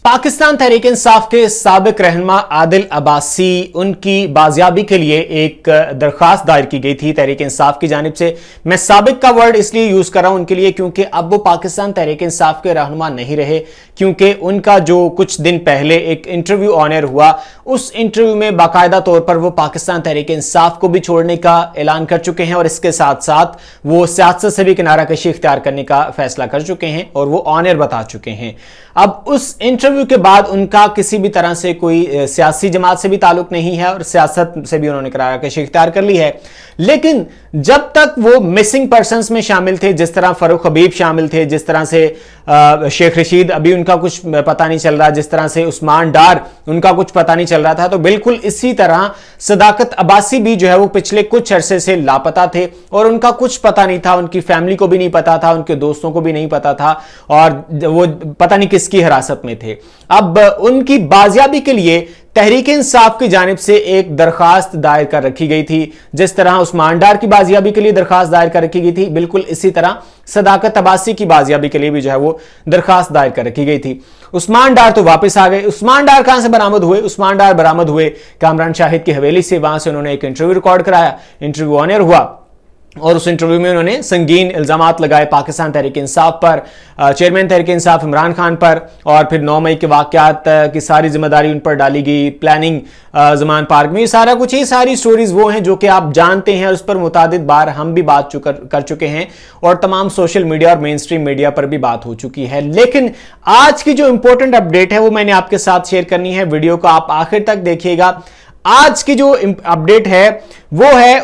पाकिस्तान तहरीक इंसाफ के साबिक रहनुमा आदिल अब्बासी उनकी बाजियाबी के लिए एक दरख्वास्त दायर की गई थी तहरीक इंसाफ की जानिब से। मैं साबिक का वर्ड इसलिए यूज कर रहा हूं उनके लिए क्योंकि अब वो पाकिस्तान तहरीक इंसाफ के रहनुमा नहीं रहे, क्योंकि उनका जो कुछ दिन पहले एक इंटरव्यू ऑन एयर हुआ, उस इंटरव्यू में बाकायदा तौर पर वो पाकिस्तान तहरीक इंसाफ को भी छोड़ने का ऐलान कर चुके हैं और इसके साथ साथ वो सियासत से भी किनारा कशी इख्तियार करने का फैसला कर चुके हैं और वो ऑन एयर बता चुके हैं। अब उस इंटरव्यू के बाद उनका किसी भी तरह से कोई सियासी जमात से भी ताल्लुक नहीं है और सियासत से भी उन्होंने किनारा कशी इख्तियार कर ली है। लेकिन जब तक वो मिसिंग पर्सन्स में शामिल थे, जिस तरह फरूख हबीब शामिल थे, जिस तरह से शेख रशीद अभी उनका कुछ पता नहीं चल रहा, जिस तरह से उस्मान डार उनका कुछ पता नहीं चल रहा था, तो बिल्कुल इसी तरह सदाकत अब्बासी भी जो है वो पिछले कुछ अरसे से लापता थे और उनका कुछ पता नहीं था, उनकी फैमिली को भी नहीं पता था, उनके दोस्तों को भी नहीं पता था और वो पता नहीं किसकी हिरासत में थे। अब उनकी बाजियाबी के लिए तहरीक इंसाफ की जानिब से एक दरखास्त दायर कर रखी गई थी। जिस तरह उस्मान डार की बाजियाबी के लिए दरखास्त दायर कर रखी गई थी, बिल्कुल इसी तरह सदाकत अब्बासी की बाजियाबी के लिए भी जो है वो दरखास्त दायर कर रखी गई थी। उस्मान डार तो वापस आ गए। उस्मान डार कहां से बरामद हुए? उस्मान डार बरामद हुए कामरान शाहिद की हवेली से। वहां से उन्होंने एक इंटरव्यू रिकॉर्ड कराया, इंटरव्यू ऑन एयर हुआ और उस इंटरव्यू में उन्होंने संगीन इल्जामात लगाए पाकिस्तान तहरीक इंसाफ पर, चेयरमैन तहरीक इंसाफ इमरान खान पर, और फिर 9 मई के वाकयात की सारी जिम्मेदारी उन पर डाली गई, प्लानिंग ज़मान पार्क में, ये सारा कुछ, ये सारी स्टोरीज वो हैं जो कि आप जानते हैं और उस पर मुतादिद बार हम भी बात कर चुके हैं और तमाम सोशल मीडिया और मेन स्ट्रीम मीडिया पर भी बात हो चुकी है। लेकिन आज की जो इंपॉर्टेंट अपडेट है वो मैंने आपके साथ शेयर करनी है। वीडियो को आप आखिर तक देखिएगा। आज की जो अपडेट है वो है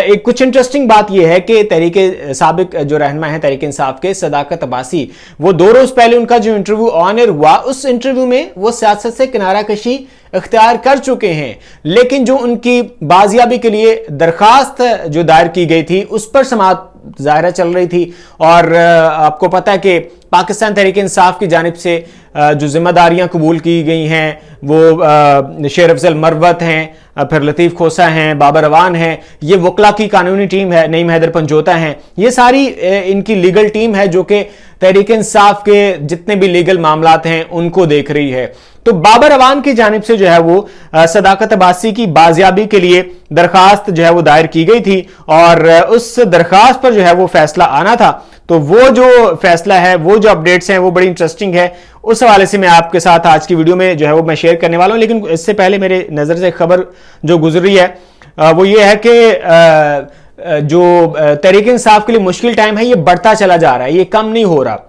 एक कुछ इंटरेस्टिंग बात यह है कि तहरीक साबिक जो रहनुमा है तहरीक इंसाफ के सदाकत अब्बासी, वो 2 रोज पहले उनका जो इंटरव्यू ऑन एयर हुआ, उस इंटरव्यू में वो सियासत से किनारा कशी इख्तियार कर चुके हैं। लेकिन जो उनकी बाजियाबी के लिए दरखास्त जो दायर की गई थी उस पर समाअत ज़ाहिरा चल रही थी और आपको पता है कि पाकिस्तान तहरीक इंसाफ की जानिब से जो जिम्मेदारियां कबूल की गई हैं वो शेर अफजल मरवत हैं, फिर लतीफ़ खोसा हैं, बाबर अवान हैं, ये वकला की कानूनी टीम है, नईम हैदर पंजोता हैं, ये सारी इनकी लीगल टीम है जो कि तहरीक इंसाफ के जितने भी लीगल मामलात हैं उनको देख रही है। तो बाबर अवान की जानिब से जो है वो सदाकत अब्बासी की बाजियाबी के लिए दरखास्त जो है वो दायर की गई थी और उस दरखास्त पर जो है वो फैसला आना था। तो वो जो फैसला है, वो जो अपडेट्स हैं वो बड़ी इंटरेस्टिंग है। उस हवाले से मैं आपके साथ आज की वीडियो में जो है वो मैं शेयर करने वाला हूं। लेकिन इससे पहले मेरे नज़र से खबर जो गुजर रही है वो ये है कि जो तहरीक इंसाफ के लिए मुश्किल टाइम है ये बढ़ता चला जा रहा है, ये कम नहीं हो रहा।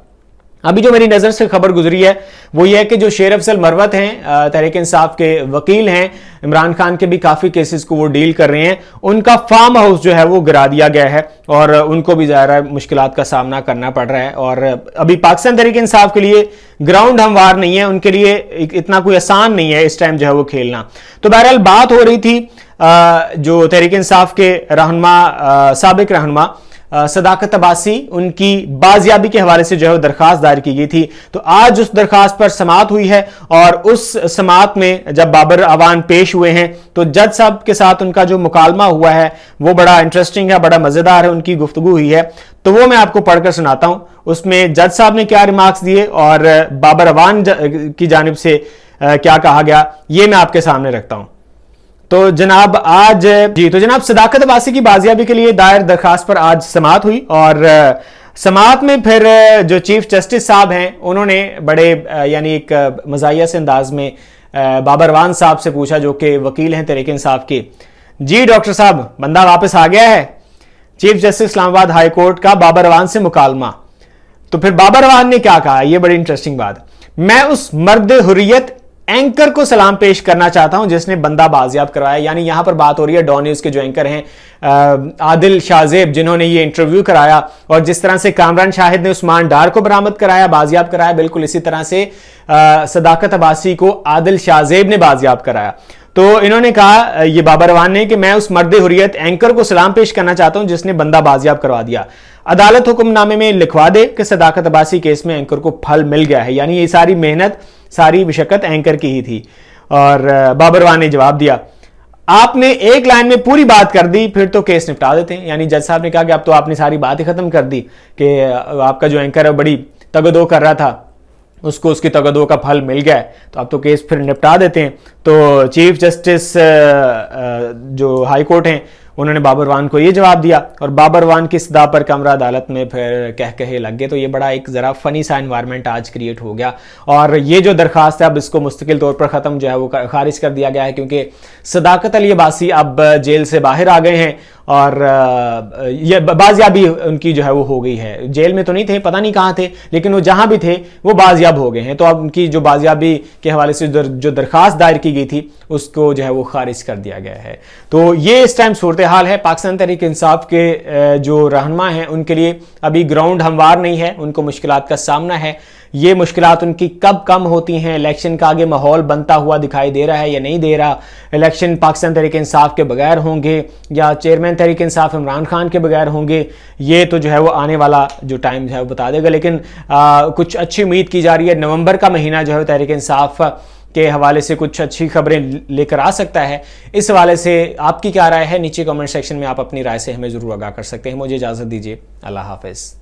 अभी जो मेरी नज़र से खबर गुजरी है वो ये है कि जो शेर अफजल मरवत हैं, तहरीक इंसाफ के वकील हैं, इमरान खान के भी काफ़ी केसेस को वो डील कर रहे हैं, उनका फार्म हाउस जो है वो गिरा दिया गया है और उनको भी ज़ाहिर मुश्किलात का सामना करना पड़ रहा है। और अभी पाकिस्तान तहरीक इंसाफ के लिए ग्राउंड हमवार नहीं है, उनके लिए इतना कोई आसान नहीं है इस टाइम जो है वो खेलना। तो बहरहाल बात हो रही थी जो तहरीक इंसाफ के रहनुमा, साबिक रहनुमा सदाकत अब्बासी, उनकी बाजियाबी के हवाले से जो है दरखास्त दायर की गई थी। तो आज उस दरखास्त पर समाअत हुई है और उस समाअत में जब बाबर अवान पेश हुए हैं तो जज साहब के साथ उनका जो मुकालमा हुआ है वो बड़ा इंटरेस्टिंग है, बड़ा मजेदार है, उनकी गुफ्तगू हुई है। तो वो मैं आपको पढ़कर सुनाता हूं उसमें जज साहब ने क्या रिमार्क्स दिए और बाबर अवान की जानिब से क्या कहा गया, ये मैं आपके सामने रखता हूं। तो जनाब आज तो जनाब सदाकत अब्बासी की बाजियाबी के लिए दायर दरखास्त पर आज समाअत हुई और समाअत में फिर जो चीफ जस्टिस साहब हैं उन्होंने बड़े यानी एक मज़ाहिया से अंदाज में बाबर अवान साहब से पूछा जो कि वकील हैं तहरीक इंसाफ के, जी डॉक्टर साहब बंदा वापस आ गया है? Chief justice Islamabad high court का बाबर अवान से मुकालमा। तो फिर बाबर अवान ने क्या कहा, यह बड़ी इंटरेस्टिंग बात, मैं उस मर्द हुर्रियत एंकर को सलाम पेश करना चाहता हूं जिसने बंदा बाजियाब करवाया। यानी यहां पर बात हो रही है डॉन न्यूज के जो एंकर हैं आदिल शाजेब, जिन्होंने ये इंटरव्यू कराया और जिस तरह से कामरान शाहिद ने उस्मान डार को बरामद कराया, बाजियाब कराया, बिल्कुल इसी तरह से सदाकत अब्बासी को आदिल शाजेब ने बाजियाब कराया। तो इन्होंने कहा, ये बाबर अवान ने, कि मैं उस मर्द हुर्रियत एंकर को सलाम पेश करना चाहता हूं जिसने बंदा बाजियाब करवा दिया। अदालत हुक्मनामे में लिखवा दे कि सदाकत अब्बासी केस में एंकर को फल मिल गया है। यानी ये सारी मेहनत, सारी मशक्कत एंकर की ही थी। और बाबर अवान ने जवाब दिया, आपने एक लाइन में पूरी बात कर दी, फिर तो केस निपटा देते हैं। यानी जज साहब ने कहा कि अब तो आपने सारी बात ही खत्म कर दी कि आपका जो एंकर है बड़ी तगदो कर रहा था اس کو اس کی تقدو کا پھل مل گیا تو اب تو کیس پھر نپٹا دیتے ہیں. تو چیف جسٹس جو ہائی کورٹ ہیں انہوں نے بابر وان کو یہ جواب دیا اور بابر وان کی صدا پر کمرہ عدالت میں پھر کہے لگ گئے. تو یہ بڑا ایک ذرا فنی سا انوائرمنٹ آج کریٹ ہو گیا اور یہ جو درخواست ہے اب اس کو مستقل طور پر ختم جو ہے وہ خارج کر دیا گیا ہے کیونکہ صداقت علی عباسی اب جیل سے باہر آ گئے ہیں اور یہ بازیابی ان کی جو ہے وہ ہو گئی ہے. جیل میں تو نہیں تھے, پتہ نہیں کہاں تھے, لیکن وہ جہاں بھی تھے وہ بازیاب ہو گئے ہیں. تو اب ان کی جو بازیابی کے حوالے سے جو درخواست دائر کی گئی تھی اس کو جو ہے وہ خارج کر دیا گیا ہے. تو یہ اس ٹائم صورتحال ہے. پاکستان تحریک انصاف کے جو رہنما ہیں ان کے لیے ابھی گراؤنڈ ہموار نہیں ہے, ان کو مشکلات کا سامنا ہے. یہ مشکلات ان کی کب کم ہوتی ہیں, الیکشن کا آگے ماحول بنتا ہوا دکھائی دے رہا ہے یا نہیں دے رہا, الیکشن پاکستان تحریک انصاف کے بغیر ہوں گے یا چیئرمین تحریک انصاف عمران خان کے بغیر ہوں گے, یہ تو جو ہے وہ آنے والا جو ٹائم ہے وہ بتا دے گا. لیکن کچھ اچھی امید کی جا رہی ہے, نومبر کا مہینہ جو ہے تحریک انصاف کے حوالے سے کچھ اچھی خبریں لے کر آ سکتا ہے. اس حوالے سے آپ کی کیا رائے ہے, نیچے کمنٹ سیکشن میں آپ اپنی رائے سے ہمیں ضرور آگاہ کر سکتے ہیں. مجھے اجازت دیجیے, اللہ حافظ.